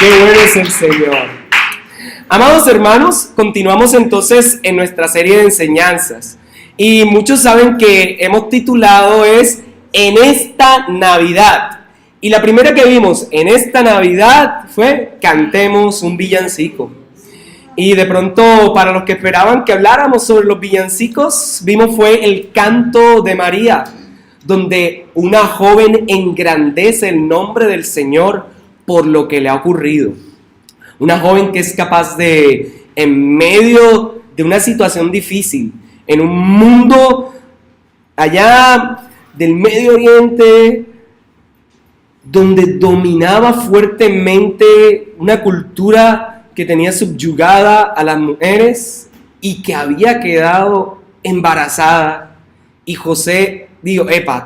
Qué bueno es el Señor. Amados hermanos, continuamos entonces en nuestra serie de enseñanzas. Y muchos saben que hemos titulado es En esta Navidad. Y la primera que vimos en esta Navidad fue Cantemos un villancico. Y de pronto, para los que esperaban que habláramos sobre los villancicos, vimos fue el canto de María, donde una joven engrandece el nombre del Señor por lo que le ha ocurrido. Una joven que es capaz de, en medio de una situación difícil, en un mundo allá del Medio Oriente, donde dominaba fuertemente una cultura que tenía subyugada a las mujeres y que había quedado embarazada, y José,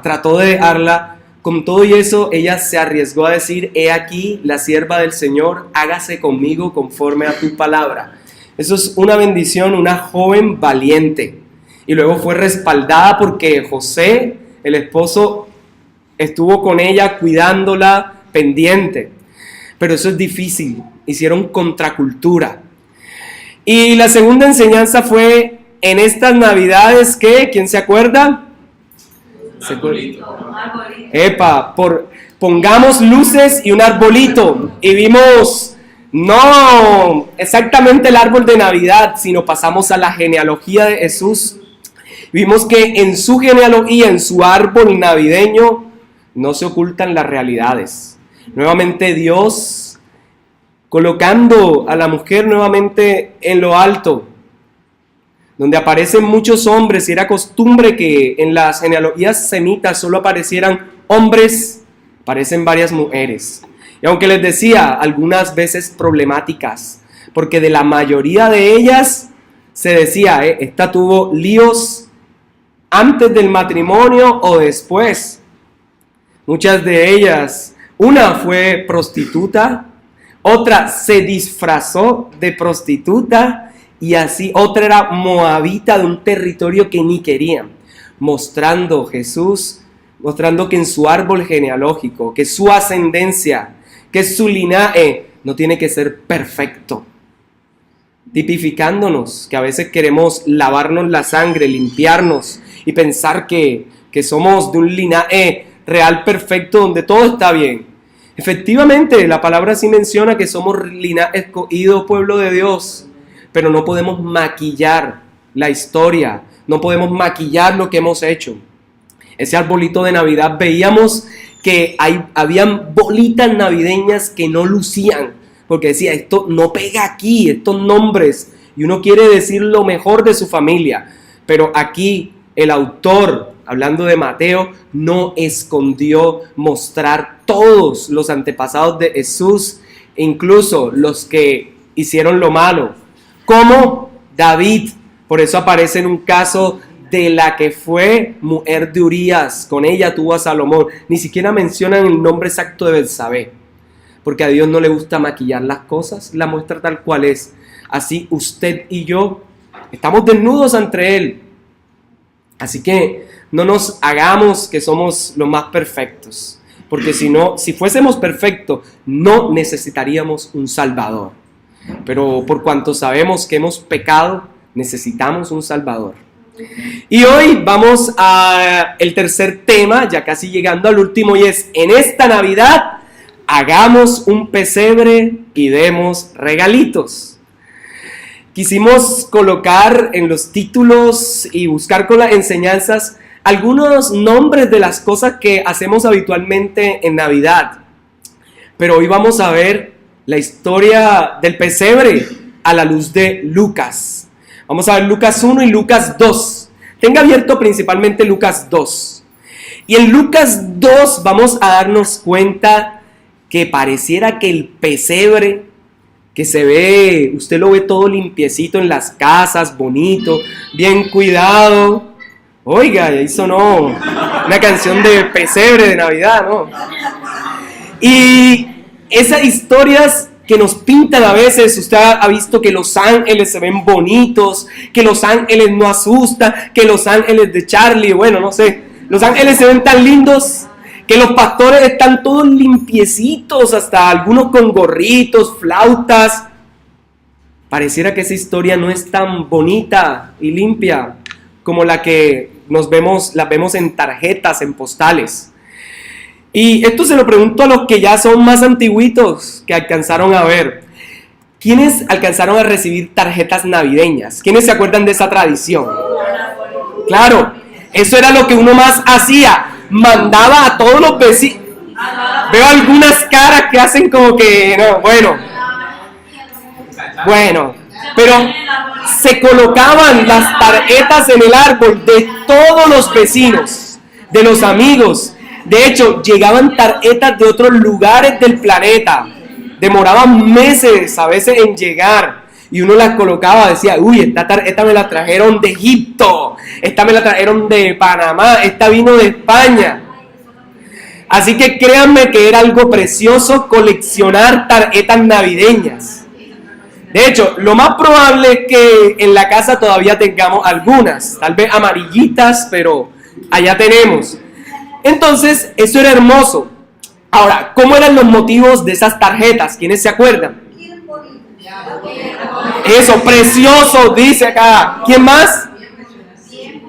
trató de dejarla. Con todo y eso, ella se arriesgó a decir: he aquí la sierva del Señor, hágase conmigo conforme a tu palabra. Eso es una bendición, una joven valiente. Y luego fue respaldada porque José, el esposo, estuvo con ella cuidándola, pendiente. Pero eso es difícil, hicieron contracultura. Y la segunda enseñanza fue en estas Navidades que, ¿quién se acuerda? Pongamos luces y un arbolito. Y vimos no exactamente el árbol de Navidad, sino pasamos a la genealogía de Jesús. Vimos que en su genealogía, en su árbol navideño, no se ocultan las realidades. Nuevamente Dios colocando a la mujer nuevamente en lo alto, donde aparecen muchos hombres, y era costumbre que en las genealogías semitas solo aparecieran hombres, aparecen varias mujeres. Y aunque les decía, algunas veces problemáticas, porque de la mayoría de ellas se decía, esta tuvo líos antes del matrimonio o después. Muchas de ellas, una fue prostituta, otra se disfrazó de prostituta, y así otra era moabita de un territorio que ni querían, mostrando Jesús, mostrando que en su árbol genealógico, que su ascendencia, que su linaje no tiene que ser perfecto, tipificándonos que a veces queremos lavarnos la sangre, limpiarnos y pensar que somos de un linaje real perfecto donde todo está bien. Efectivamente, la palabra sí menciona que somos linaje escogido, pueblo de Dios, pero no podemos maquillar la historia, no podemos maquillar lo que hemos hecho. Ese arbolito de Navidad veíamos que habían bolitas navideñas que no lucían, porque decía, esto no pega aquí, estos nombres, y uno quiere decir lo mejor de su familia, pero aquí el autor, hablando de Mateo, no escondió mostrar todos los antepasados de Jesús, incluso los que hicieron lo malo, como David. Por eso aparece en un caso de la que fue mujer de Urías, con ella tuvo a Salomón. Ni siquiera mencionan el nombre exacto de Betsabé, porque a Dios no le gusta maquillar las cosas, la muestra tal cual es. Así usted y yo estamos desnudos ante Él. Así que no nos hagamos que somos los más perfectos, porque si fuésemos perfectos, no necesitaríamos un Salvador. Pero por cuanto sabemos que hemos pecado, necesitamos un Salvador. Y hoy vamos a el tercer tema, ya casi llegando al último, y es: en esta Navidad hagamos un pesebre y demos regalitos. Quisimos colocar en los títulos y buscar con las enseñanzas algunos nombres de las cosas que hacemos habitualmente en Navidad. Pero hoy vamos a ver la historia del pesebre a la luz de Lucas. Vamos a ver Lucas 1 y Lucas 2. Tenga abierto principalmente Lucas 2. Y en Lucas 2 vamos a darnos cuenta que pareciera que el pesebre que se ve, usted lo ve todo limpiecito en las casas, bonito, bien cuidado. Oiga, ahí sonó una canción de pesebre de Navidad, ¿no? Y esas historias que nos pintan a veces, usted ha visto que los ángeles se ven bonitos, que los ángeles no asustan, que los ángeles de Charlie, bueno, no sé, los ángeles se ven tan lindos que los pastores están todos limpiecitos, hasta algunos con gorritos, flautas. Pareciera que esa historia no es tan bonita y limpia como la que las vemos en tarjetas, en postales. Y esto se lo pregunto a los que ya son más antiguitos, que alcanzaron a ver. ¿Quiénes alcanzaron a recibir tarjetas navideñas? ¿Quiénes se acuerdan de esa tradición? Claro, eso era lo que uno más hacía. Mandaba a todos los vecinos. Veo algunas caras que hacen como que, no, bueno, pero se colocaban las tarjetas en el árbol de todos los vecinos, de los amigos. De hecho, llegaban tarjetas de otros lugares del planeta. Demoraban meses a veces en llegar. Y uno las colocaba, decía, uy, esta me la trajeron de Egipto, esta me la trajeron de Panamá, esta vino de España. Así que créanme que era algo precioso coleccionar tarjetas navideñas. De hecho, lo más probable es que en la casa todavía tengamos algunas, tal vez amarillitas, pero allá tenemos. Entonces, eso era hermoso. Ahora, ¿cómo eran los motivos de esas tarjetas? ¿Quiénes se acuerdan? Eso, precioso, dice acá. ¿Quién más?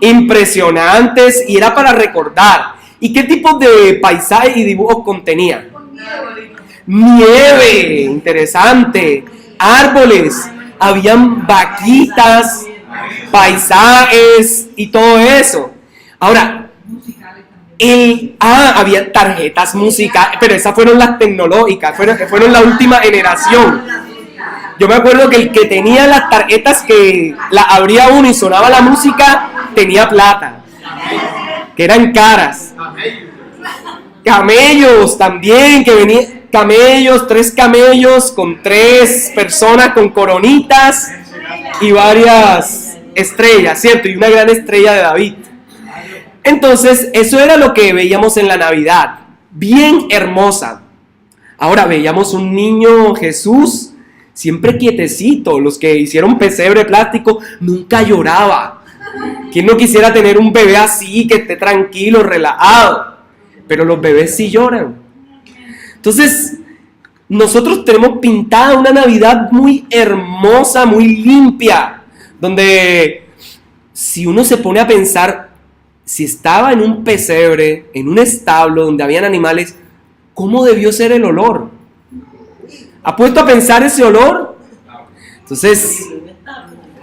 Impresionantes, y era para recordar. ¿Y qué tipo de paisajes y dibujos contenía? Nieve, interesante. Árboles, habían vaquitas, paisajes y todo eso. Ahora, había tarjetas musicales, pero esas fueron las tecnológicas, fueron la última generación. Yo me acuerdo que el que tenía las tarjetas que la abría uno y sonaba la música, tenía plata, que eran caras. Camellos también, que venían camellos, 3 camellos con 3 personas con coronitas y varias estrellas, ¿cierto? Y una gran estrella de David. Entonces, eso era lo que veíamos en la Navidad, bien hermosa. Ahora veíamos un niño Jesús, siempre quietecito. Los que hicieron pesebre plástico nunca lloraba. ¿Quién no quisiera tener un bebé así, que esté tranquilo, relajado? Pero los bebés sí lloran. Entonces, nosotros tenemos pintada una Navidad muy hermosa, muy limpia, donde si uno se pone a pensar, si estaba en un pesebre, en un establo donde habían animales, ¿cómo debió ser el olor? ¿Ha puesto a pensar ese olor? Entonces,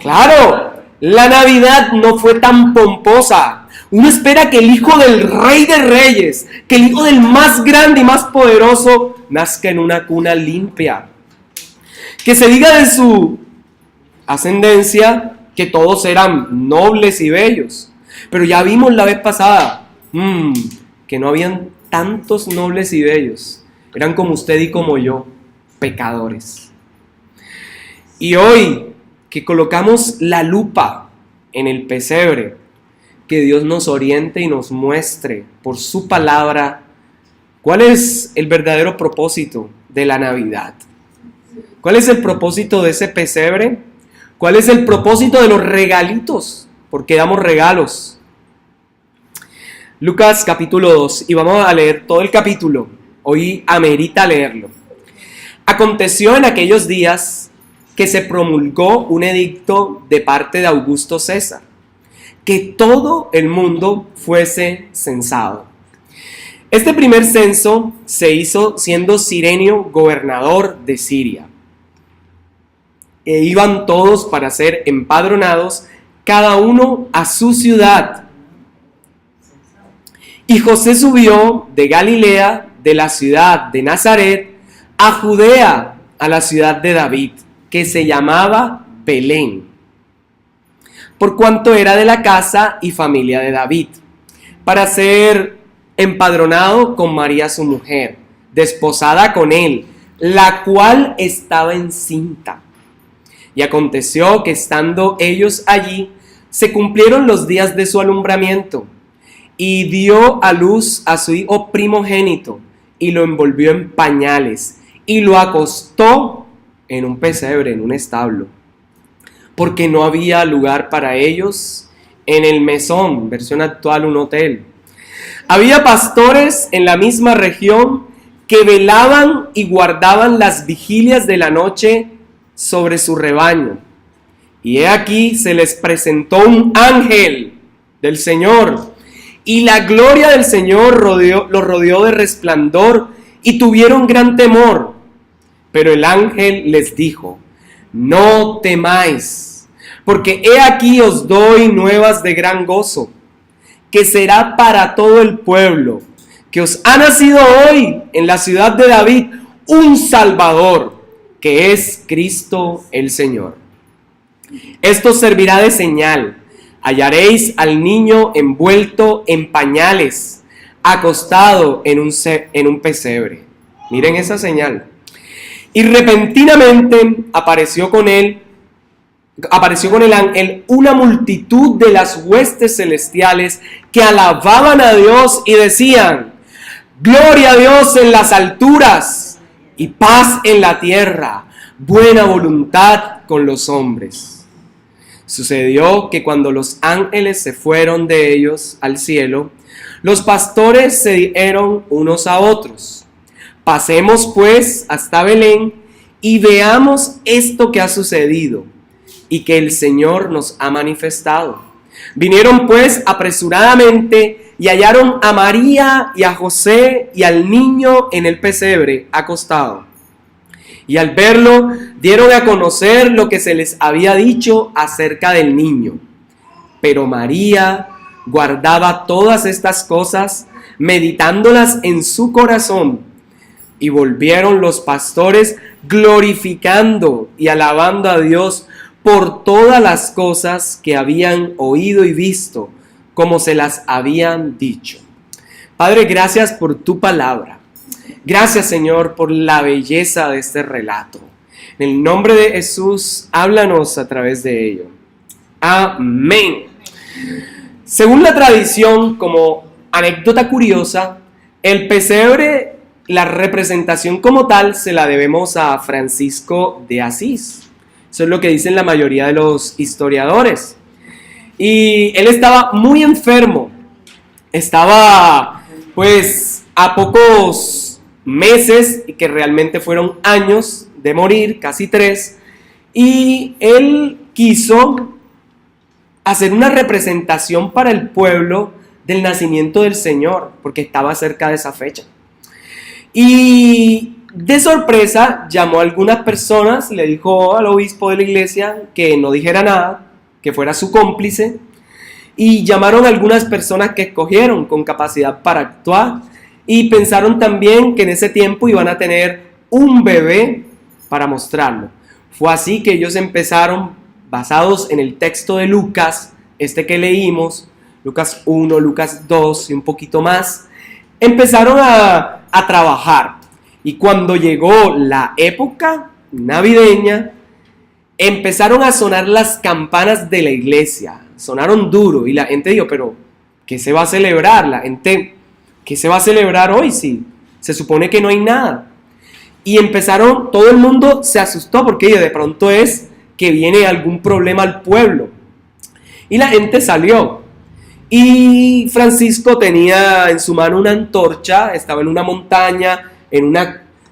claro, la Navidad no fue tan pomposa. Uno espera que el hijo del Rey de Reyes, que el hijo del más grande y más poderoso, nazca en una cuna limpia. Que se diga de su ascendencia que todos eran nobles y bellos. Pero ya vimos la vez pasada que no habían tantos nobles y bellos. Eran como usted y como yo, pecadores. Y hoy que colocamos la lupa en el pesebre, que Dios nos oriente y nos muestre por su palabra cuál es el verdadero propósito de la Navidad. ¿Cuál es el propósito de ese pesebre? ¿Cuál es el propósito de los regalitos? Porque damos regalos. Lucas capítulo 2, y vamos a leer todo el capítulo. Hoy amerita leerlo. Aconteció en aquellos días que se promulgó un edicto de parte de Augusto César, que todo el mundo fuese censado. Este primer censo se hizo siendo Cirenio gobernador de Siria. E iban todos para ser empadronados, cada uno a su ciudad. Y José subió de Galilea, de la ciudad de Nazaret, a Judea, a la ciudad de David, que se llamaba Belén, por cuanto era de la casa y familia de David, para ser empadronado con María su mujer, desposada con él, la cual estaba encinta. Y aconteció que estando ellos allí, se cumplieron los días de su alumbramiento, y dio a luz a su hijo primogénito, y lo envolvió en pañales, y lo acostó en un pesebre, en un establo, porque no había lugar para ellos en el mesón, versión actual, un hotel. Había pastores en la misma región que velaban y guardaban las vigilias de la noche sobre su rebaño. Y he aquí se les presentó un ángel del Señor, y la gloria del Señor los rodeó de resplandor, y tuvieron gran temor. Pero el ángel les dijo: no temáis, porque he aquí os doy nuevas de gran gozo, que será para todo el pueblo, que os ha nacido hoy en la ciudad de David un Salvador, que es Cristo el Señor. Esto servirá de señal: hallaréis al niño envuelto en pañales, acostado en un pesebre. Miren esa señal. Y repentinamente apareció con el ángel una multitud de las huestes celestiales que alababan a Dios y decían: gloria a Dios en las alturas y paz en la tierra, buena voluntad con los hombres. Sucedió que cuando los ángeles se fueron de ellos al cielo, los pastores se dijeron unos a otros: pasemos pues hasta Belén y veamos esto que ha sucedido y que el Señor nos ha manifestado. Vinieron pues apresuradamente y hallaron a María y a José y al niño en el pesebre acostado. Y al verlo, dieron a conocer lo que se les había dicho acerca del niño. Pero María guardaba todas estas cosas, meditándolas en su corazón. Y volvieron los pastores glorificando y alabando a Dios por todas las cosas que habían oído y visto, como se las habían dicho. Padre, gracias por tu palabra. Gracias, Señor, por la belleza de este relato. En el nombre de Jesús, háblanos a través de ello. Amén. Según la tradición, como anécdota curiosa, el pesebre, la representación como tal, se la debemos a Francisco de Asís. Eso es lo que dicen la mayoría de los historiadores. Y él estaba muy enfermo. Estaba, pues, a pocos meses, y que realmente fueron años de morir, casi 3, y él quiso hacer una representación para el pueblo del nacimiento del Señor, porque estaba cerca de esa fecha. Y de sorpresa llamó a algunas personas, le dijo al obispo de la iglesia que no dijera nada, que fuera su cómplice, y llamaron a algunas personas que escogieron con capacidad para actuar, y pensaron también que en ese tiempo iban a tener un bebé para mostrarlo. Fue así que ellos empezaron, basados en el texto de Lucas, este que leímos, Lucas 1, Lucas 2 y un poquito más, empezaron a trabajar. Y cuando llegó la época navideña, empezaron a sonar las campanas de la iglesia. Sonaron duro y la gente dijo: pero ¿qué se va a celebrar? La gente: ¿qué se va a celebrar hoy si se supone que no hay nada? Y empezaron, todo el mundo se asustó porque de pronto es que viene algún problema al pueblo. Y la gente salió. Y Francisco tenía en su mano una antorcha, estaba en una montaña,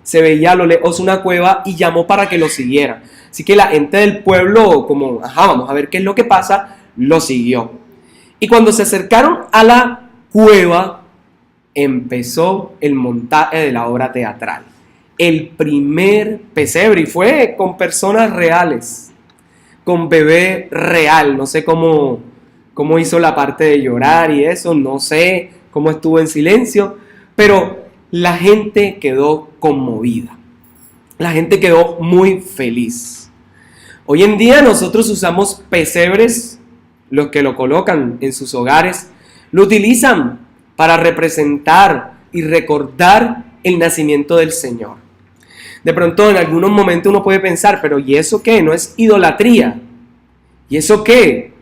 se veía a lo lejos una cueva, y llamó para que lo siguiera. Así que la gente del pueblo, como, vamos a ver qué es lo que pasa, lo siguió. Y cuando se acercaron a la cueva, empezó el montaje de la obra teatral. El primer pesebre, y fue con personas reales, con bebé real. No sé cómo hizo la parte de llorar y eso, no sé cómo estuvo en silencio, pero la gente quedó conmovida. La gente quedó muy feliz. Hoy en día nosotros usamos pesebres, los que lo colocan en sus hogares, lo utilizan para representar y recordar el nacimiento del Señor. De pronto en algunos momentos uno puede pensar: pero ¿y eso qué? ¿No es idolatría? ¿Y eso qué?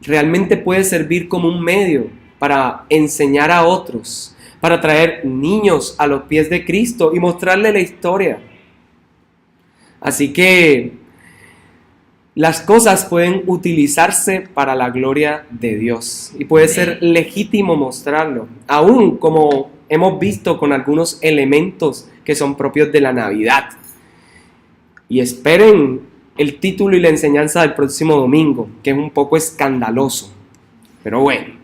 Realmente puede servir como un medio para enseñar a otros, para traer niños a los pies de Cristo y mostrarle la historia. Así que las cosas pueden utilizarse para la gloria de Dios y puede ser legítimo mostrarlo, aún como hemos visto con algunos elementos que son propios de la Navidad. Y esperen el título y la enseñanza del próximo domingo, que es un poco escandaloso, pero bueno.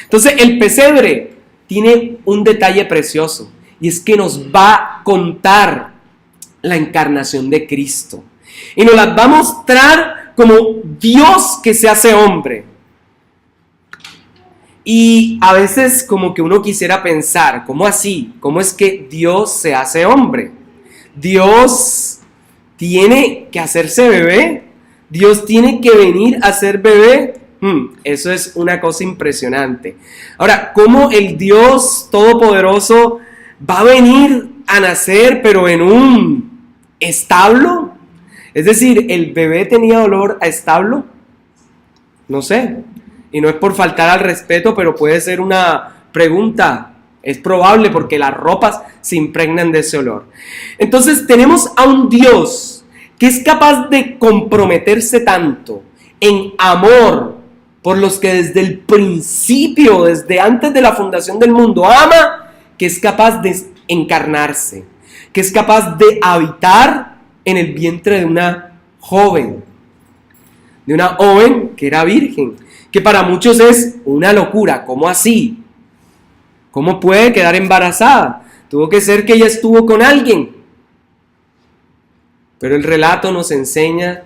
Entonces el pesebre tiene un detalle precioso y es que nos va a contar la encarnación de Cristo. Y nos las va a mostrar como Dios que se hace hombre. Y a veces como que uno quisiera pensar, ¿cómo así? ¿Cómo es que Dios se hace hombre? ¿Dios tiene que hacerse bebé? ¿Dios tiene que venir a ser bebé? Eso es una cosa impresionante. Ahora, ¿cómo el Dios Todopoderoso va a venir a nacer pero en un establo? Es decir, ¿el bebé tenía olor a establo? No sé. Y no es por faltar al respeto, pero puede ser una pregunta. Es probable porque las ropas se impregnan de ese olor. Entonces tenemos a un Dios que es capaz de comprometerse tanto en amor por los que desde el principio, desde antes de la fundación del mundo, ama, que es capaz de encarnarse, que es capaz de habitar en el vientre de una joven que era virgen, que para muchos es una locura. ¿Cómo así? ¿Cómo puede quedar embarazada? Tuvo que ser que ella estuvo con alguien. Pero el relato nos enseña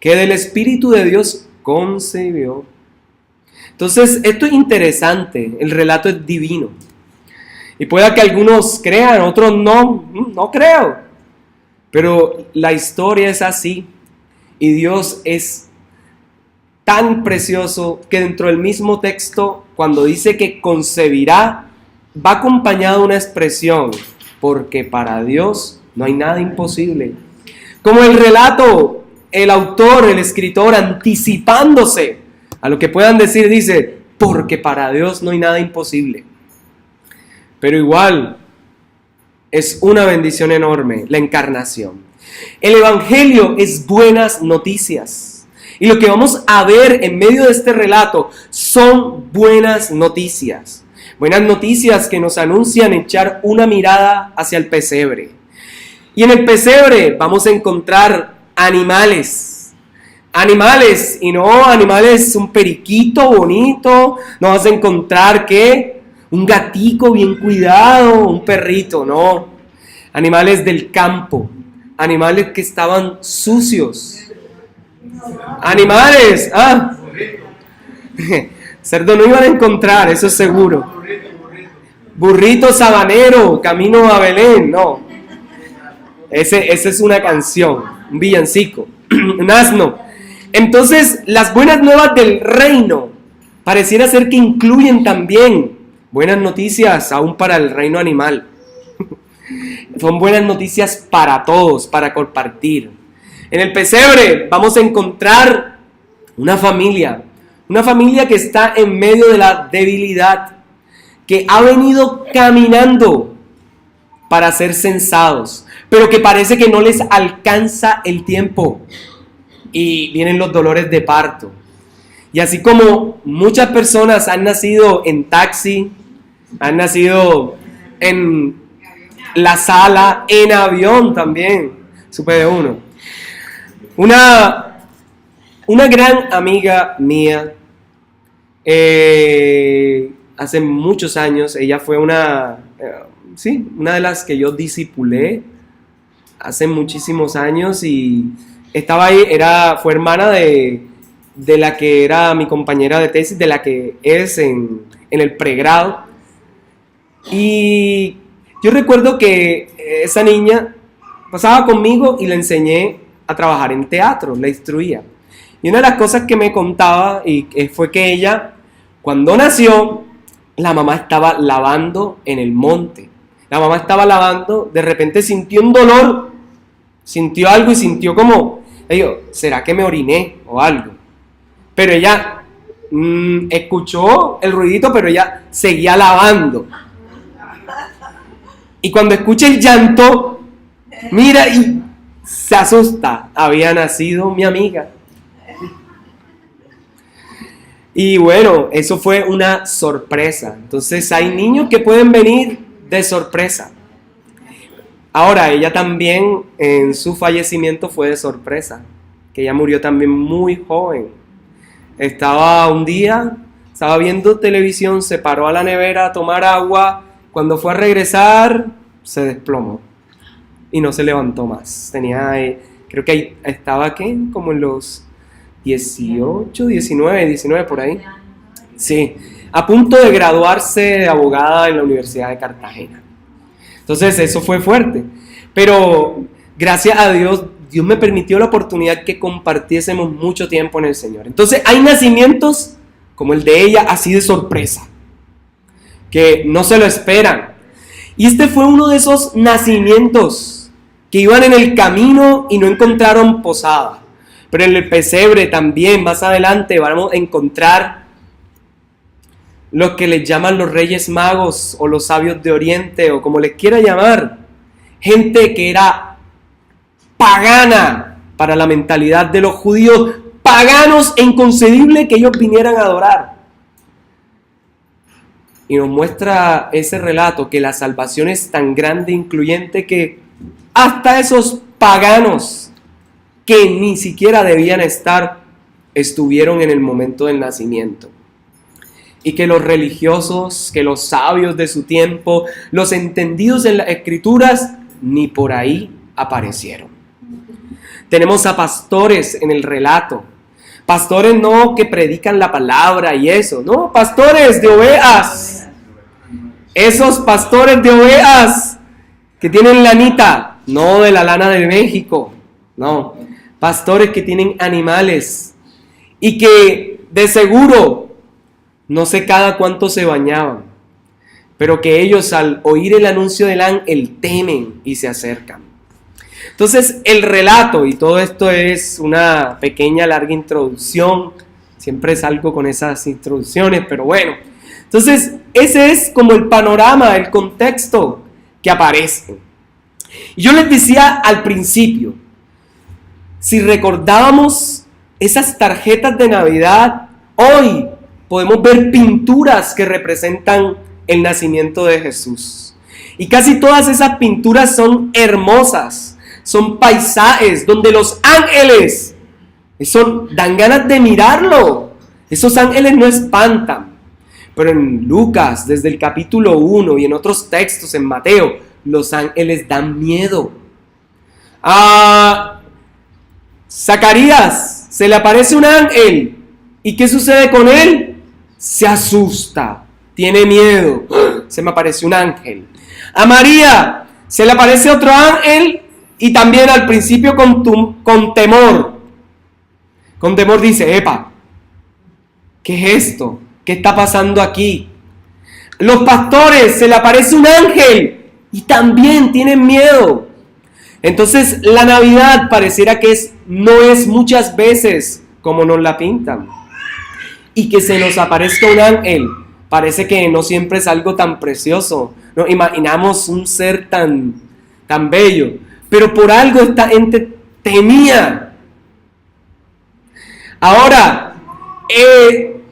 que del Espíritu de Dios concibió. Entonces, esto es interesante, el relato es divino. Y pueda que algunos crean, otros no creo. Pero la historia es así. Y Dios es tan precioso que dentro del mismo texto, cuando dice que concebirá, va acompañado de una expresión, porque para Dios no hay nada imposible. Como el relato, el autor, el escritor, anticipándose a lo que puedan decir, dice, porque para Dios no hay nada imposible. Pero igual, es una bendición enorme la encarnación. El Evangelio es buenas noticias. Y lo que vamos a ver en medio de este relato son buenas noticias. Buenas noticias que nos anuncian echar una mirada hacia el pesebre. Y en el pesebre vamos a encontrar animales. Animales, y no animales, un periquito bonito. No vas a encontrar, ¿qué? Un gatico bien cuidado, un perrito, no. Animales del campo. Animales que estaban sucios. Animales, cerdo no iban a encontrar, eso es seguro. Burrito sabanero, camino a Belén, no. Esa es una canción, un villancico, un asno. Entonces, las buenas nuevas del reino pareciera ser que incluyen también buenas noticias aún para el reino animal. Son buenas noticias para todos, para compartir. En el pesebre vamos a encontrar una familia que está en medio de la debilidad, que ha venido caminando para ser censados, pero que parece que no les alcanza el tiempo y vienen los dolores de parto. Y así como muchas personas han nacido en taxi, han nacido en la sala, en avión también, supe de uno. Una gran amiga mía, hace muchos años, ella fue una de las que yo discipulé hace muchísimos años y estaba ahí, fue hermana de la que era mi compañera de tesis, de la que es en el pregrado. Y yo recuerdo que esa niña pasaba conmigo y le enseñé a trabajar en teatro, la instruía. Y una de las cosas que me contaba fue que ella, cuando nació, la mamá estaba lavando en el monte. La mamá estaba lavando, de repente sintió un dolor, sintió algo y sintió como, ¿será que me oriné o algo? Pero ella escuchó el ruidito, pero ella seguía lavando. Y cuando escucha el llanto, mira y se asusta, había nacido mi amiga. Y bueno, eso fue una sorpresa. Entonces hay niños que pueden venir de sorpresa. Ahora, ella también en su fallecimiento fue de sorpresa, que ella murió también muy joven. Un día, estaba viendo televisión, se paró a la nevera a tomar agua, cuando fue a regresar, se desplomó y no se levantó más. Creo que estaba como en los 18, 19 por ahí. Sí, a punto de graduarse de abogada en la Universidad de Cartagena. Entonces eso fue fuerte, pero gracias a Dios, Dios me permitió la oportunidad que compartiésemos mucho tiempo en el Señor. Entonces hay nacimientos como el de ella, así de sorpresa, que no se lo esperan. Y este fue uno de esos nacimientos que iban en el camino y no encontraron posada. Pero en el pesebre también, más adelante, vamos a encontrar lo que les llaman los Reyes Magos o los sabios de Oriente o como les quiera llamar. Gente que era pagana para la mentalidad de los judíos, paganos e inconcebible que ellos vinieran a adorar. Y nos muestra ese relato que la salvación es tan grande e incluyente que hasta esos paganos que ni siquiera debían estar, estuvieron en el momento del nacimiento. Y que los religiosos, que los sabios de su tiempo, los entendidos en las escrituras, ni por ahí aparecieron. Tenemos a pastores en el relato. Pastores no que predican la palabra y eso, no, pastores de ovejas. Esos pastores de ovejas que tienen lanita, no de la lana de México, no. Pastores que tienen animales y que de seguro no sé cada cuánto se bañaban, pero que ellos al oír el anuncio del ángel temen y se acercan. Entonces el relato, y todo esto es una pequeña larga introducción, siempre salgo con esas introducciones, pero bueno. Entonces ese es como el panorama, el contexto que aparece. Y yo les decía al principio, si recordábamos esas tarjetas de Navidad, hoy podemos ver pinturas que representan el nacimiento de Jesús. Y casi todas esas pinturas son hermosas, son paisajes donde los ángeles, dan ganas de mirarlo. Esos ángeles no espantan. Pero en Lucas, desde el capítulo 1 y en otros textos en Mateo, los ángeles dan miedo. A Zacarías se le aparece un ángel. ¿Y qué sucede con él? Se asusta, tiene miedo. Se me apareció un ángel. A María se le aparece otro ángel y también al principio con temor. Con temor dice, epa, ¿qué es esto? ¿Qué está pasando aquí? Los pastores se le aparece un ángel y también tienen miedo. Entonces la Navidad pareciera que no es muchas veces como nos la pintan. Y que se nos aparezca un ángel, parece que no siempre es algo tan precioso. Nos imaginamos un ser tan bello, pero por algo esta gente temía. Ahora,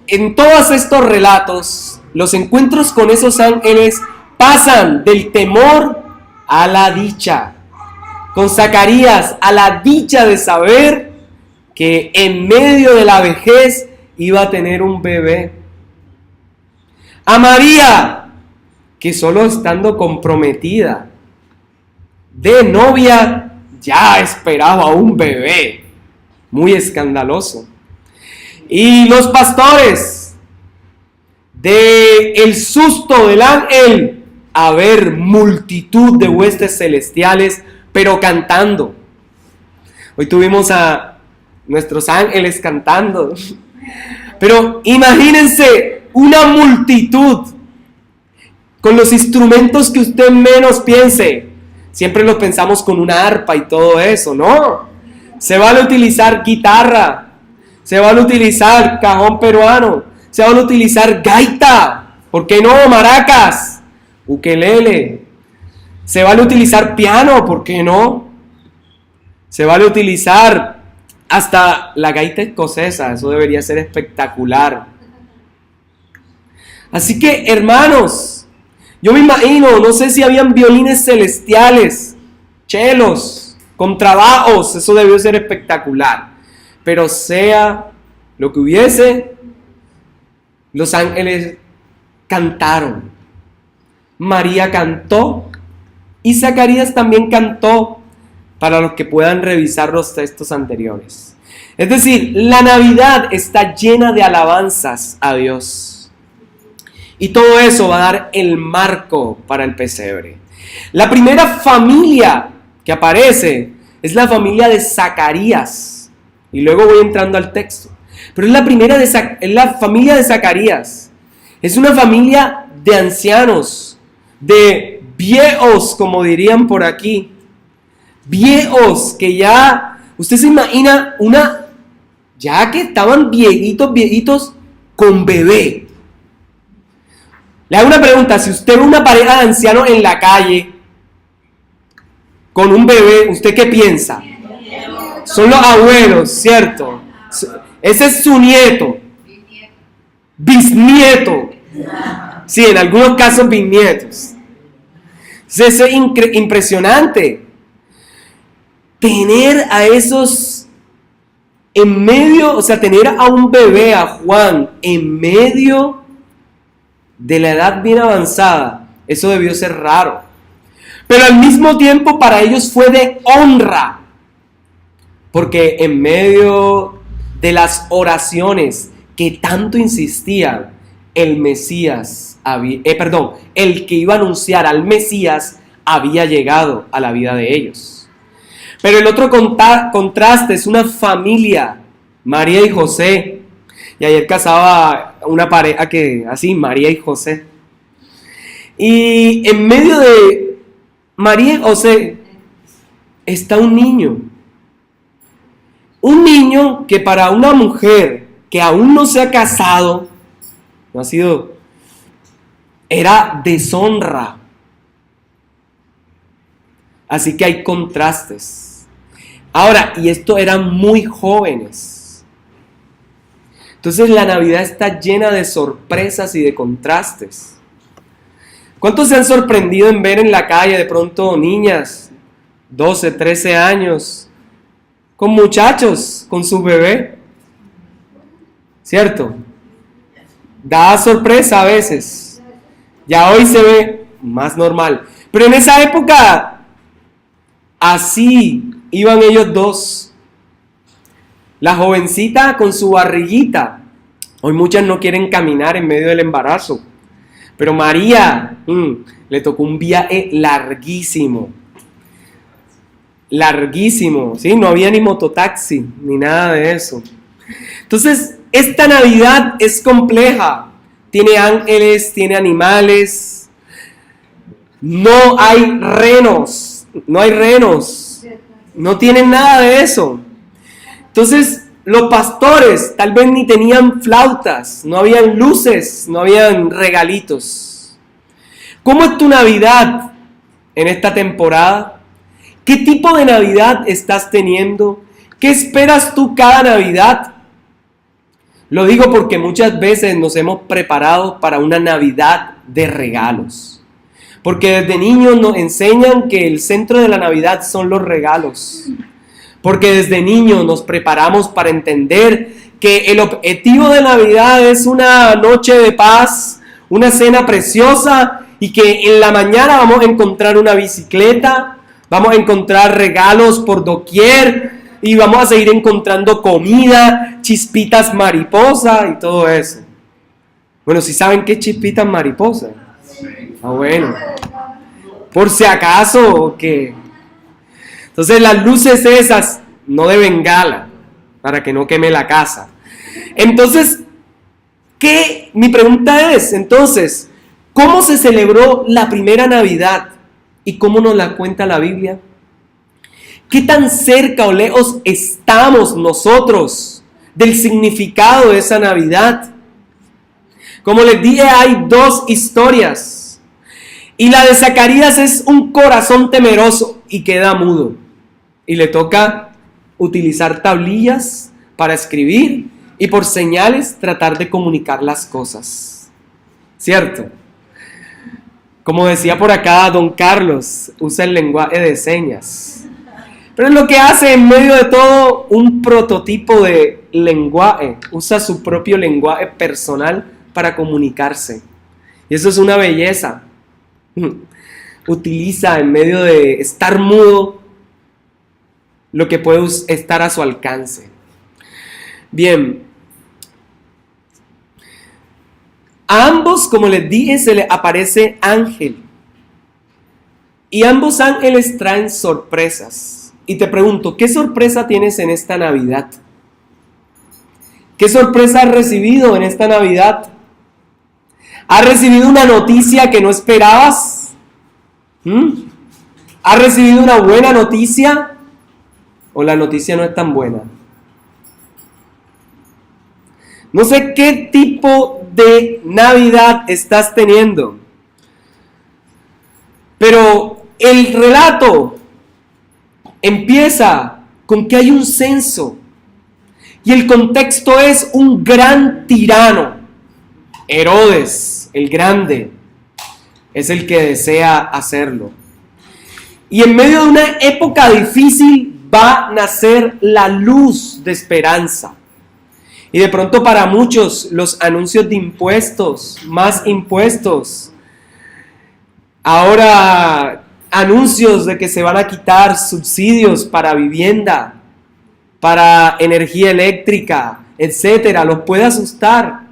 en todos estos relatos, los encuentros con esos ángeles pasan del temor a la dicha. Con Zacarías, a la dicha de saber que en medio de la vejez iba a tener un bebé. A María, que solo estando comprometida de novia, ya esperaba un bebé. Muy escandaloso. Y los pastores, de el susto del ángel, a ver multitud de huestes celestiales, pero cantando. Hoy tuvimos a nuestros ángeles cantando. Pero imagínense una multitud con los instrumentos que usted menos piense. Siempre lo pensamos con una arpa y todo eso, ¿no? Se van a utilizar guitarra, se van a utilizar cajón peruano, se van a utilizar gaita, ¿por qué no? Maracas, ukelele, se van a utilizar piano, ¿por qué no? Se vale utilizar hasta la gaita escocesa, eso debería ser espectacular. Así que, hermanos, yo me imagino, no sé si habían violines celestiales, chelos, contrabajos, eso debió ser espectacular. Pero sea lo que hubiese, los ángeles cantaron. María cantó y Zacarías también cantó, para los que puedan revisar los textos anteriores. Es decir, la Navidad está llena de alabanzas a Dios. Y todo eso va a dar el marco para el pesebre. La primera familia que aparece es la familia de Zacarías. Y luego voy entrando al texto. Pero es la familia de Zacarías. Es una familia de ancianos, de viejos, como dirían por aquí. Viejos que ya, usted se imagina ya que estaban viejitos con bebé. Le hago una pregunta, si usted ve una pareja de ancianos en la calle con un bebé, ¿usted qué piensa? Son los abuelos, ¿cierto? Ese es su nieto, bisnieto, sí, en algunos casos bisnietos. Eso es impresionante. Tener a esos en medio, o sea, tener a un bebé, a Juan, en medio de la edad bien avanzada, eso debió ser raro. Pero al mismo tiempo para ellos fue de honra, porque en medio de las oraciones que tanto insistían, el que iba a anunciar al Mesías había llegado a la vida de ellos. Pero el otro contraste es una familia, María y José. Y ayer casaba una pareja así, María y José. Y en medio de María y José está un niño. Un niño que para una mujer que aún no se ha casado, era deshonra. Así que hay contrastes. Ahora, y estos eran muy jóvenes. Entonces la Navidad está llena de sorpresas y de contrastes. ¿Cuántos se han sorprendido en ver en la calle de pronto niñas, 12, 13 años, con muchachos, con su bebé? ¿Cierto? Da sorpresa a veces. Ya hoy se ve más normal. Pero en esa época, así iban ellos dos. La jovencita con su barriguita. Hoy muchas no quieren caminar en medio del embarazo. Pero María le tocó un viaje larguísimo. Larguísimo, ¿sí? No había ni mototaxi, ni nada de eso. Entonces, esta Navidad es compleja. Tiene ángeles, tiene animales. No hay renos. No tienen nada de eso. Entonces, los pastores tal vez ni tenían flautas, no habían luces, no habían regalitos. ¿Cómo es tu Navidad en esta temporada? ¿Qué tipo de Navidad estás teniendo? ¿Qué esperas tú cada Navidad? Lo digo porque muchas veces nos hemos preparado para una Navidad de regalos. Porque desde niños nos enseñan que el centro de la Navidad son los regalos. Porque desde niños nos preparamos para entender que el objetivo de Navidad es una noche de paz, una cena preciosa y que en la mañana vamos a encontrar una bicicleta, vamos a encontrar regalos por doquier y vamos a seguir encontrando comida, chispitas mariposa y todo eso. Bueno, ¿sí saben qué es chispitas mariposa? Ah, bueno. Por si acaso, ¿o qué? Entonces las luces esas, no de bengala, para que no queme la casa. Entonces, mi pregunta es, entonces, ¿cómo se celebró la primera Navidad? ¿Y cómo nos la cuenta la Biblia? ¿Qué tan cerca o lejos estamos nosotros del significado de esa Navidad? Como les dije, hay dos historias. Y la de Zacarías es un corazón temeroso y queda mudo. y le toca utilizar tablillas para escribir y por señales tratar de comunicar las cosas. ¿Cierto? Como decía por acá don Carlos, usa el lenguaje de señas. Pero es lo que hace en medio de todo un prototipo de lenguaje. Usa su propio lenguaje personal para comunicarse. Y eso es una belleza. Utiliza en medio de estar mudo lo que puede estar a su alcance. Bien. A ambos, como les dije, se les aparece ángel. Y ambos ángeles traen sorpresas. Y te pregunto, ¿qué sorpresa tienes en esta Navidad? ¿Qué sorpresa has recibido en esta Navidad? ¿Has recibido una noticia que no esperabas? ¿Has recibido una buena noticia? ¿O la noticia no es tan buena? No sé qué tipo de Navidad estás teniendo, pero el relato empieza con que hay un censo y el contexto es un gran tirano. Herodes el Grande es el que desea hacerlo. Y en medio de una época difícil va a nacer la luz de esperanza. Y de pronto para muchos los anuncios de impuestos, más impuestos, ahora anuncios de que se van a quitar subsidios para vivienda, para energía eléctrica, etcétera, los puede asustar.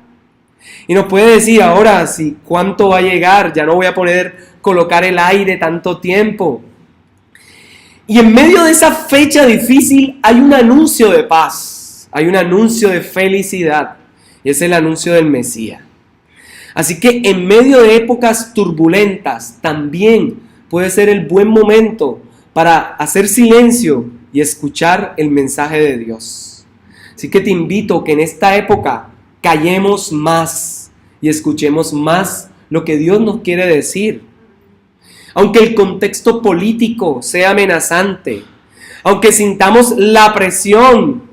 Y nos puede decir ahora si cuánto va a llegar, ya no voy a poder colocar el aire tanto tiempo. Y en medio de esa fecha difícil hay un anuncio de paz, hay un anuncio de felicidad, y es el anuncio del Mesías. Así que en medio de épocas turbulentas también puede ser el buen momento para hacer silencio y escuchar el mensaje de Dios. Así que te invito que en esta época callemos más y escuchemos más lo que Dios nos quiere decir. Aunque el contexto político sea amenazante, aunque sintamos la presión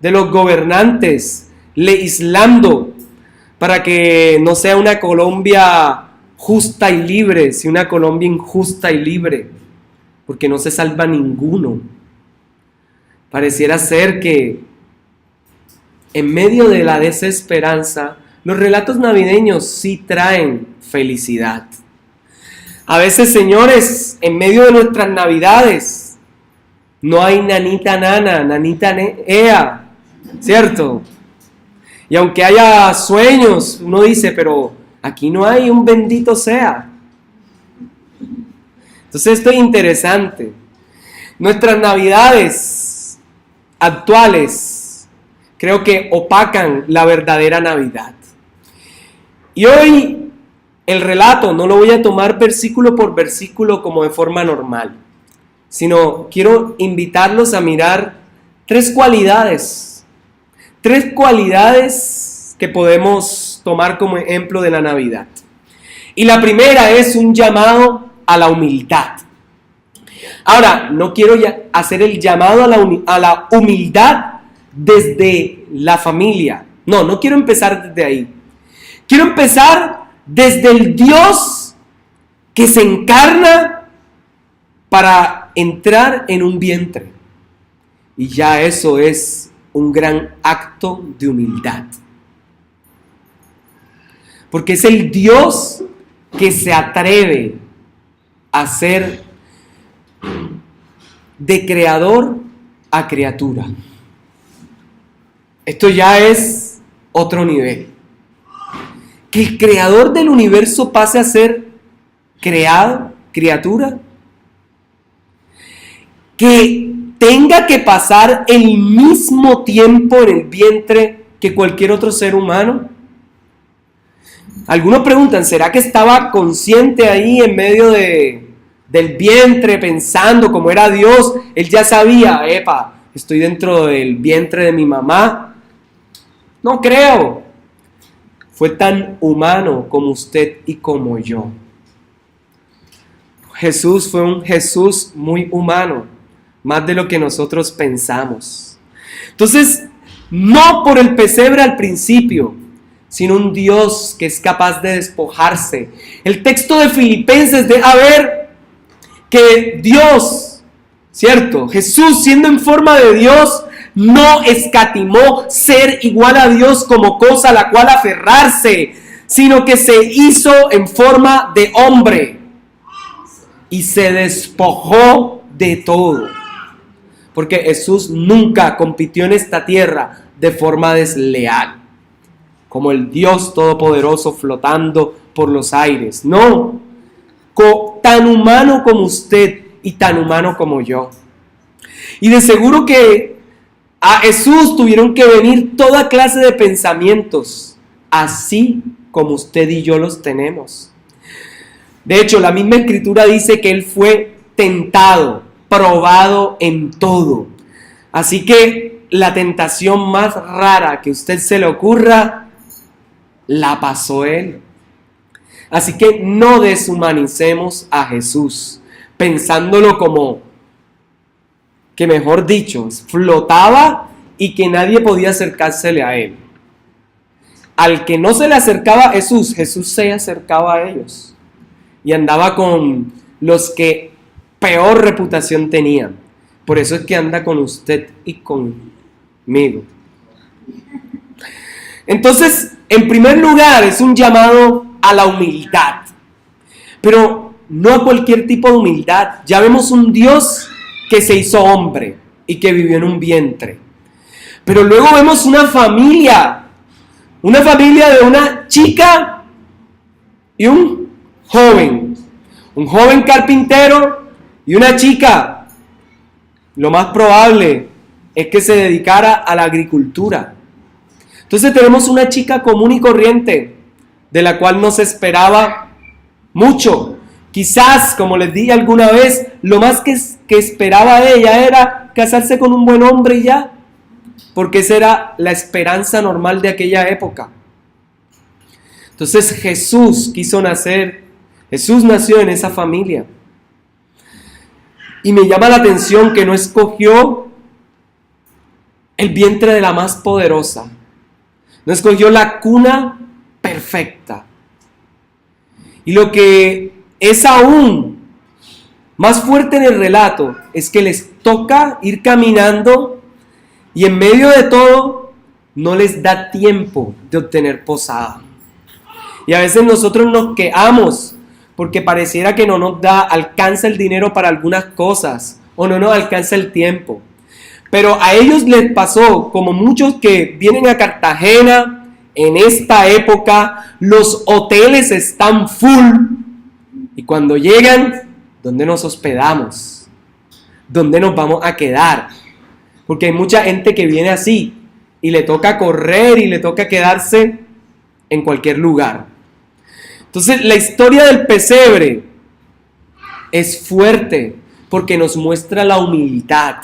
de los gobernantes legislando para que no sea una Colombia justa y libre, sino una Colombia injusta y libre, porque no se salva ninguno. Pareciera ser que en medio de la desesperanza, los relatos navideños sí traen felicidad. A veces, señores, en medio de nuestras navidades, no hay nanita nana, nanita ea, ¿cierto? Y aunque haya sueños, uno dice, pero aquí no hay un bendito sea. Entonces esto es interesante. Nuestras navidades actuales creo que opacan la verdadera Navidad. Y hoy el relato no lo voy a tomar versículo por versículo como de forma normal, sino quiero invitarlos a mirar tres cualidades que podemos tomar como ejemplo de la Navidad. Y la primera es un llamado a la humildad. Ahora, no quiero hacer el llamado a la humildad desde la familia. No quiero empezar desde ahí. Quiero empezar desde el Dios que se encarna para entrar en un vientre. Y ya eso es un gran acto de humildad. Porque es el Dios que se atreve a ser de creador a criatura. Esto ya es otro nivel. Que el creador del universo pase a ser creado, criatura. Que tenga que pasar el mismo tiempo en el vientre que cualquier otro ser humano. Algunos preguntan, ¿será que estaba consciente ahí en medio del vientre pensando como era Dios? Él ya sabía, estoy dentro del vientre de mi mamá. No creo. Fue tan humano como usted y como yo. Jesús fue un Jesús muy humano, más de lo que nosotros pensamos. Entonces, no por el pesebre al principio, sino un Dios que es capaz de despojarse. El texto de Filipenses deja ver que Dios, ¿cierto? Jesús, siendo en forma de Dios, no escatimó ser igual a Dios como cosa a la cual aferrarse, sino que se hizo en forma de hombre y se despojó de todo. Porque Jesús nunca compitió en esta tierra de forma desleal, como el Dios todopoderoso flotando por los aires. No, tan humano como usted y tan humano como yo. Y de seguro que a Jesús tuvieron que venir toda clase de pensamientos, así como usted y yo los tenemos. De hecho, la misma Escritura dice que Él fue tentado, probado en todo. Así que la tentación más rara que a usted se le ocurra, la pasó Él. Así que no deshumanicemos a Jesús, pensándolo como que, mejor dicho, flotaba y que nadie podía acercársele a Él. Al que no se le acercaba a Jesús, Jesús se acercaba a ellos y andaba con los que peor reputación tenían. Por eso es que anda con usted y conmigo. Entonces, en primer lugar, es un llamado a la humildad, pero no a cualquier tipo de humildad. Ya vemos un Dios que se hizo hombre y que vivió en un vientre, pero luego vemos una familia de una chica y un joven carpintero y una chica. Lo más probable es que se dedicara a la agricultura. Entonces tenemos una chica común y corriente, de la cual no se esperaba mucho. Quizás, como les dije alguna vez, lo más que esperaba de ella era casarse con un buen hombre y ya, porque esa era la esperanza normal de aquella época. Entonces Jesús nació en esa familia. Y me llama la atención que no escogió el vientre de la más poderosa, no escogió la cuna perfecta. Y lo que es aún más fuerte en el relato es que les toca ir caminando y en medio de todo no les da tiempo de obtener posada. Y a veces nosotros nos quejamos porque pareciera que no nos alcanza el dinero para algunas cosas o no nos alcanza el tiempo. Pero a ellos les pasó, como muchos que vienen a Cartagena en esta época, los hoteles están full. Y cuando llegan, ¿dónde nos hospedamos? ¿Dónde nos vamos a quedar? Porque hay mucha gente que viene así y le toca correr y le toca quedarse en cualquier lugar. Entonces, la historia del pesebre es fuerte porque nos muestra la humildad.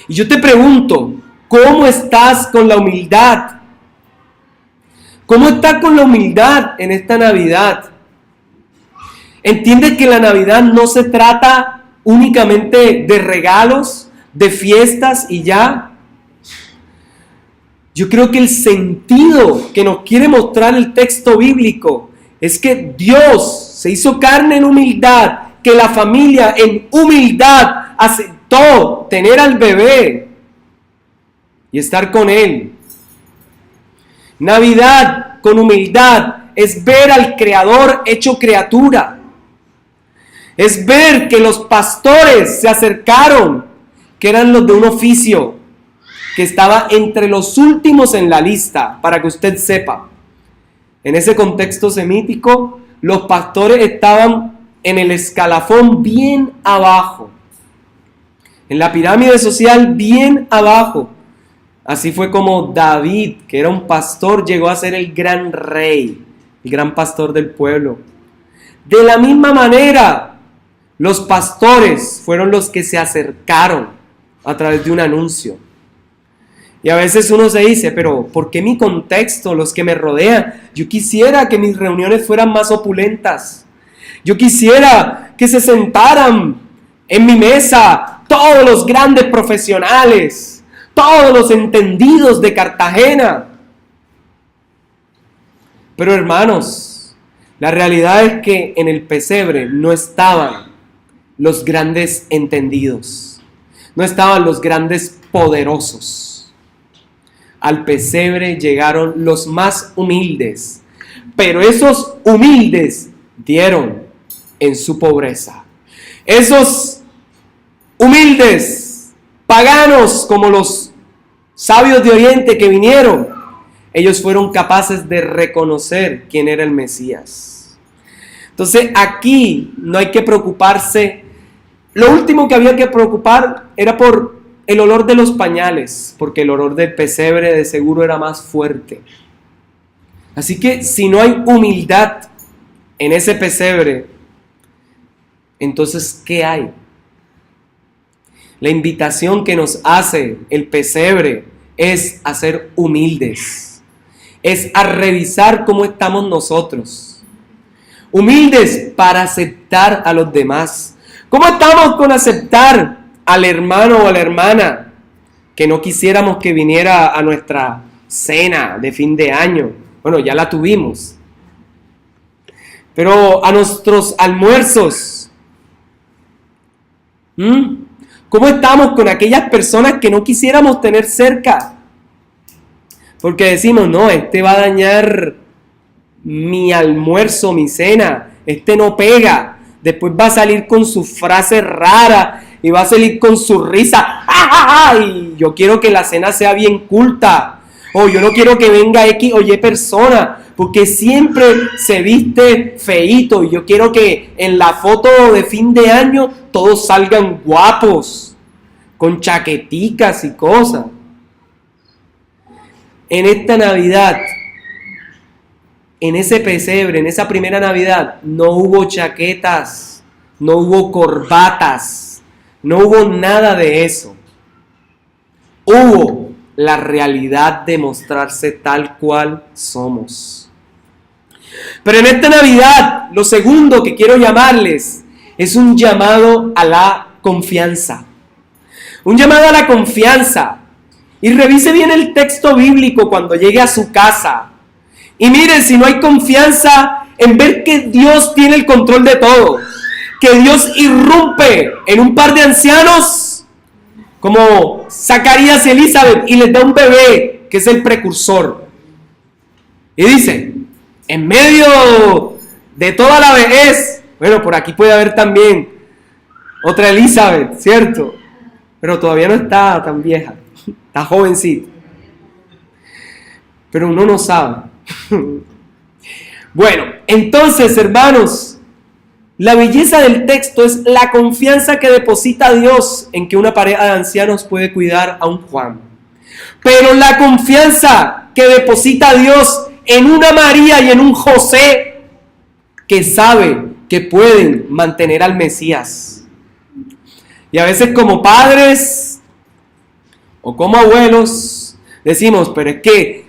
Y yo te pregunto, ¿cómo estás con la humildad? ¿Cómo estás con la humildad en esta Navidad? ¿Entiendes que la Navidad no se trata únicamente de regalos, de fiestas y ya? Yo creo que el sentido que nos quiere mostrar el texto bíblico es que Dios se hizo carne en humildad, que la familia en humildad aceptó tener al bebé y estar con él. Navidad con humildad es ver al Creador hecho criatura. Es ver que los pastores se acercaron, que eran los de un oficio, que estaba entre los últimos en la lista, para que usted sepa. En ese contexto semítico, los pastores estaban en el escalafón bien abajo, en la pirámide social bien abajo. Así fue como David, que era un pastor, llegó a ser el gran rey, el gran pastor del pueblo. De la misma manera, los pastores fueron los que se acercaron a través de un anuncio. Y a veces uno se dice, pero ¿por qué mi contexto, los que me rodean? Yo quisiera que mis reuniones fueran más opulentas. Yo quisiera que se sentaran en mi mesa todos los grandes profesionales, todos los entendidos de Cartagena. Pero hermanos, la realidad es que en el pesebre no estaban los grandes entendidos, no estaban los grandes poderosos. Al pesebre llegaron los más humildes, pero esos humildes dieron en su pobreza. Esos humildes, paganos como los sabios de Oriente que vinieron, ellos fueron capaces de reconocer quién era el Mesías. Entonces aquí no hay que preocuparse. Lo último que había que preocupar era por el olor de los pañales, porque el olor del pesebre de seguro era más fuerte. Así que si no hay humildad en ese pesebre, entonces ¿qué hay? La invitación que nos hace el pesebre es a ser humildes, es a revisar cómo estamos nosotros. Humildes para aceptar a los demás. ¿Cómo estamos con aceptar al hermano o a la hermana que no quisiéramos que viniera a nuestra cena de fin de año? Bueno, ya la tuvimos. Pero a nuestros almuerzos, ¿cómo estamos con aquellas personas que no quisiéramos tener cerca? Porque decimos, no, este va a dañar mi almuerzo, mi cena, este no pega. Después va a salir con su frase rara y va a salir con su risa. ¡Ja, ja, ja! Y yo quiero que la cena sea bien culta. O yo no quiero que venga X o Y persona, porque siempre se viste feíto. Y yo quiero que en la foto de fin de año todos salgan guapos, con chaqueticas y cosas. En esta Navidad, en ese pesebre, en esa primera Navidad, no hubo chaquetas, no hubo corbatas, no hubo nada de eso. Hubo la realidad de mostrarse tal cual somos. Pero en esta Navidad, lo segundo que quiero llamarles es un llamado a la confianza. Un llamado a la confianza. Y revise bien el texto bíblico cuando llegue a su casa. Y miren, si no hay confianza en ver que Dios tiene el control de todo, que Dios irrumpe en un par de ancianos como Zacarías y Elizabeth y les da un bebé que es el precursor. Y dice, en medio de toda la vejez, bueno, por aquí puede haber también otra Elizabeth, ¿cierto? Pero todavía no está tan vieja, está jovencita. Pero uno no sabe. Bueno, entonces, hermanos, la belleza del texto es la confianza que deposita Dios en que una pareja de ancianos puede cuidar a un Juan. Pero la confianza que deposita Dios en una María y en un José que sabe que pueden mantener al Mesías. Y a veces como padres o como abuelos decimos, pero es que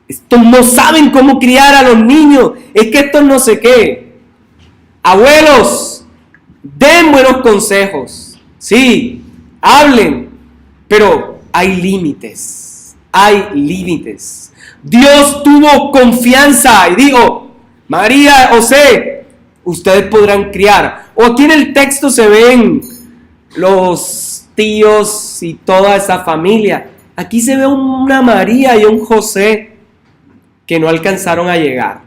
estos no saben cómo criar a los niños, es que estos no sé qué. Abuelos, den buenos consejos, sí, hablen, pero hay límites, hay límites. Dios tuvo confianza y dijo, María, José, ustedes podrán criar. O aquí en el texto se ven los tíos y toda esa familia. Aquí se ve una María y un José que no alcanzaron a llegar.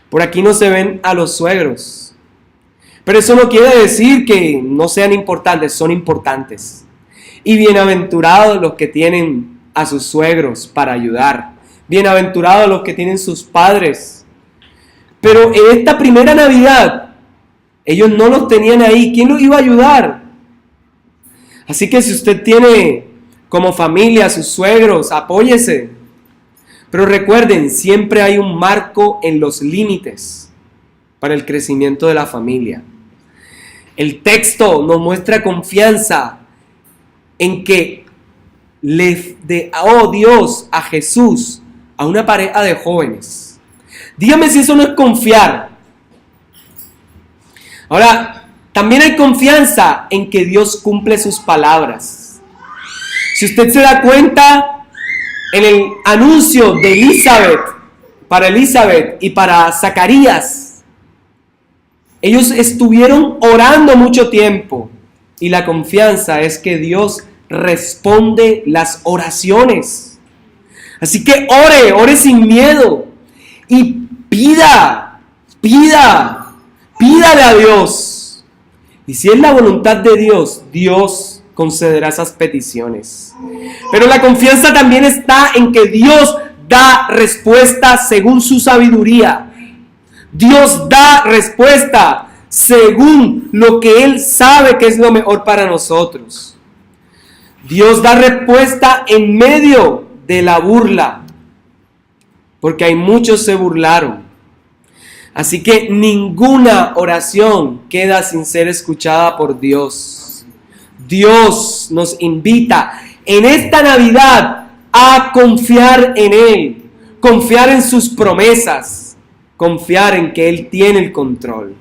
Por aquí no se ven a los suegros. Pero eso no quiere decir que no sean importantes, son importantes. Y bienaventurados los que tienen a sus suegros para ayudar. Bienaventurados los que tienen sus padres. Pero en esta primera Navidad, ellos no los tenían ahí. ¿Quién los iba a ayudar? Así que si usted tiene como familia a sus suegros, apóyese. Pero recuerden, siempre hay un marco en los límites para el crecimiento de la familia. El texto nos muestra confianza en que le dio Dios a Jesús a una pareja de jóvenes. Dígame si eso no es confiar. Ahora, también hay confianza en que Dios cumple sus palabras. Si usted se da cuenta, en el anuncio de Elizabeth y para Zacarías, ellos estuvieron orando mucho tiempo y la confianza es que Dios responde las oraciones. Así que ore sin miedo y pídale a Dios. Y si es la voluntad de Dios, Dios concederá esas peticiones. Pero la confianza también está en que Dios da respuesta según su sabiduría. Dios da respuesta según lo que Él sabe que es lo mejor para nosotros. Dios da respuesta en medio de la burla, porque hay muchos se burlaron. Así que ninguna oración queda sin ser escuchada por Dios. Dios nos invita en esta Navidad a confiar en Él, confiar en sus promesas, confiar en que Él tiene el control.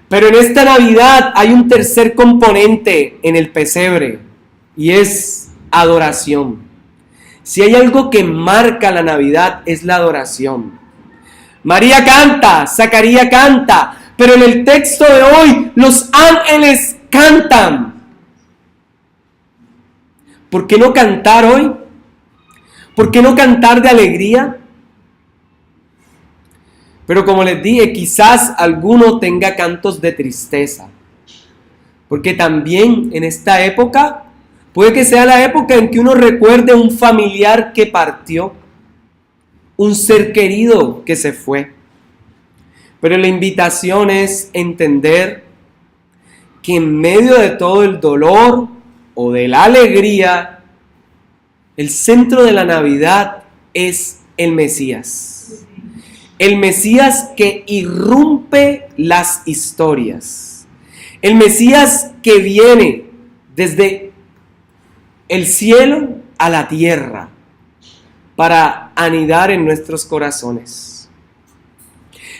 Pero en esta Navidad hay un tercer componente en el pesebre y es adoración. Si hay algo que marca la Navidad es la adoración. María canta, Zacarías canta, pero en el texto de hoy los ángeles cantan. ¿Por qué no cantar hoy? ¿Por qué no cantar de alegría? Pero como les dije, quizás alguno tenga cantos de tristeza. Porque también en esta época, puede que sea la época en que uno recuerde un familiar que partió, un ser querido que se fue. Pero la invitación es entender que en medio de todo el dolor o de la alegría, el centro de la Navidad es el Mesías. El Mesías que irrumpe las historias. El Mesías que viene desde el cielo a la tierra para anidar en nuestros corazones.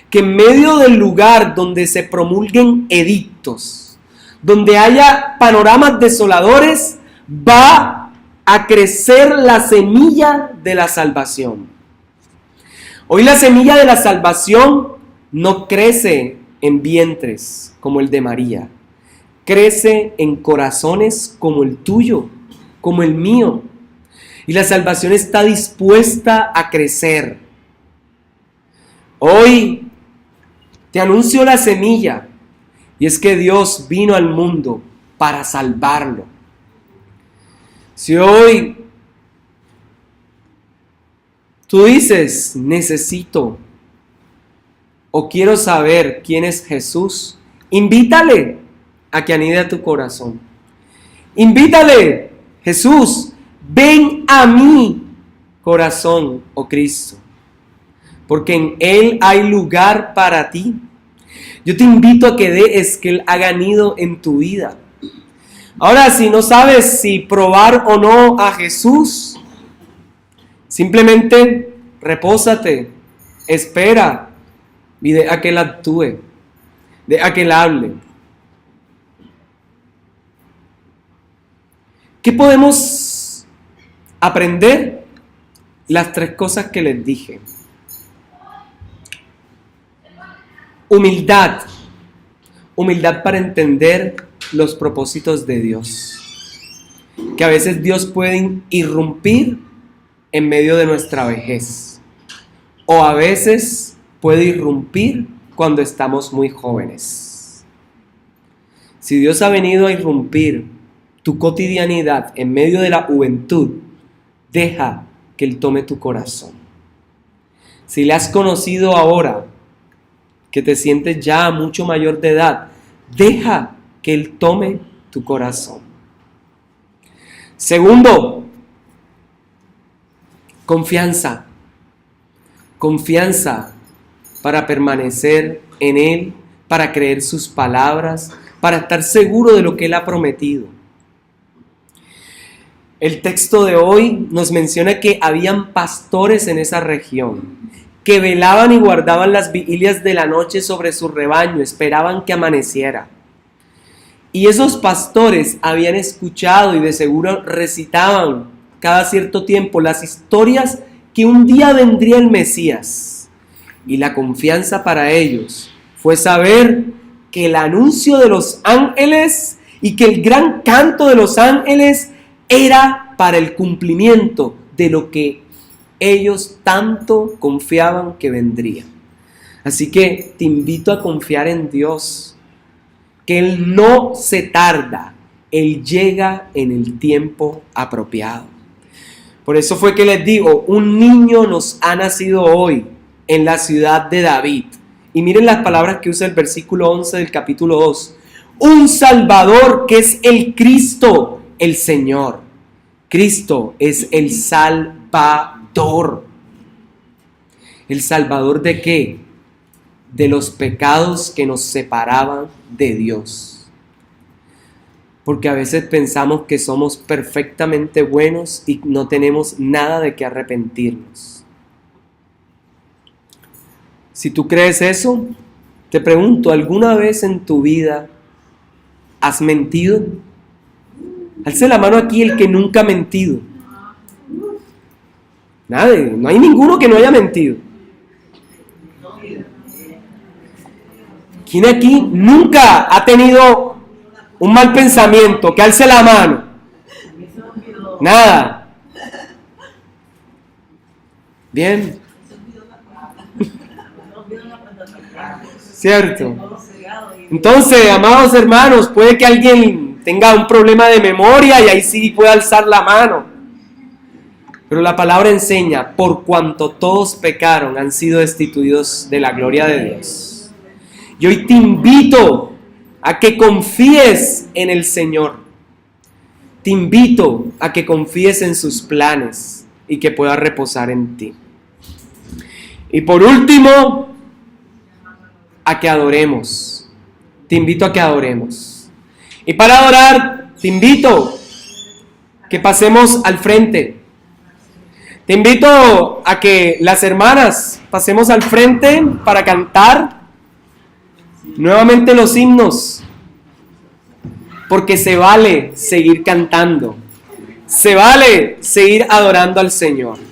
Que en medio del lugar donde se promulguen edictos, donde haya panoramas desoladores, va a crecer la semilla de la salvación. Hoy la semilla de la salvación no crece en vientres como el de María, crece en corazones como el tuyo, como el mío. Y la salvación está dispuesta a crecer. Hoy te anuncio la semilla, y es que Dios vino al mundo para salvarlo. Si hoy tú dices, necesito o quiero saber quién es Jesús, invítale a que anide a tu corazón. Invítale, Jesús, ven a mi corazón, oh Cristo, porque en Él hay lugar para ti. Yo te invito a que dejes que Él haga nido en tu vida. Ahora, si no sabes si probar o no a Jesús, simplemente repósate, espera y deja que Él actúe, deja que Él hable. ¿Qué podemos aprender? Las tres cosas que les dije. Humildad. Humildad para entender los propósitos de Dios. Que a veces Dios puede irrumpir en medio de nuestra vejez. O a veces puede irrumpir cuando estamos muy jóvenes. Si Dios ha venido a irrumpir tu cotidianidad en medio de la juventud, deja que Él tome tu corazón. Si le has conocido ahora, que te sientes ya mucho mayor de edad, deja que Él tome tu corazón. Segundo, confianza. Confianza para permanecer en Él, para creer sus palabras, para estar seguro de lo que Él ha prometido. El texto de hoy nos menciona que habían pastores en esa región que velaban y guardaban las vigilias de la noche sobre su rebaño, esperaban que amaneciera. Y esos pastores habían escuchado y de seguro recitaban cada cierto tiempo las historias que un día vendría el Mesías. Y la confianza para ellos fue saber que el anuncio de los ángeles y que el gran canto de los ángeles era para el cumplimiento de lo que ellos tanto confiaban que vendría. Así que te invito a confiar en Dios, que Él no se tarda, Él llega en el tiempo apropiado. Por eso fue que les digo, un niño nos ha nacido hoy en la ciudad de David. Y miren las palabras que usa el versículo 11 del capítulo 2. Un Salvador que es el Cristo, el Señor. Cristo es el Salvador. ¿El Salvador de qué? De los pecados que nos separaban de Dios. Porque a veces pensamos que somos perfectamente buenos y no tenemos nada de qué arrepentirnos. Si tú crees eso, te pregunto, ¿alguna vez en tu vida has mentido? Alce la mano aquí el que nunca ha mentido. Nadie, no hay ninguno que no haya mentido. ¿Quién aquí nunca ha tenido un mal pensamiento? Que alce la mano. Nada. Bien. ¿Cierto? Entonces, amados hermanos, puede que alguien tenga un problema de memoria y ahí sí puede alzar la mano. Pero la palabra enseña, por cuanto todos pecaron, han sido destituidos de la gloria de Dios. Y hoy te invito a que confíes en el Señor. Te invito a que confíes en sus planes y que puedas reposar en ti. Y por último, a que adoremos. Te invito a que adoremos. Y para adorar, te invito a que pasemos al frente. Te invito a que las hermanas pasemos al frente para cantar nuevamente los himnos, porque se vale seguir cantando, se vale seguir adorando al Señor.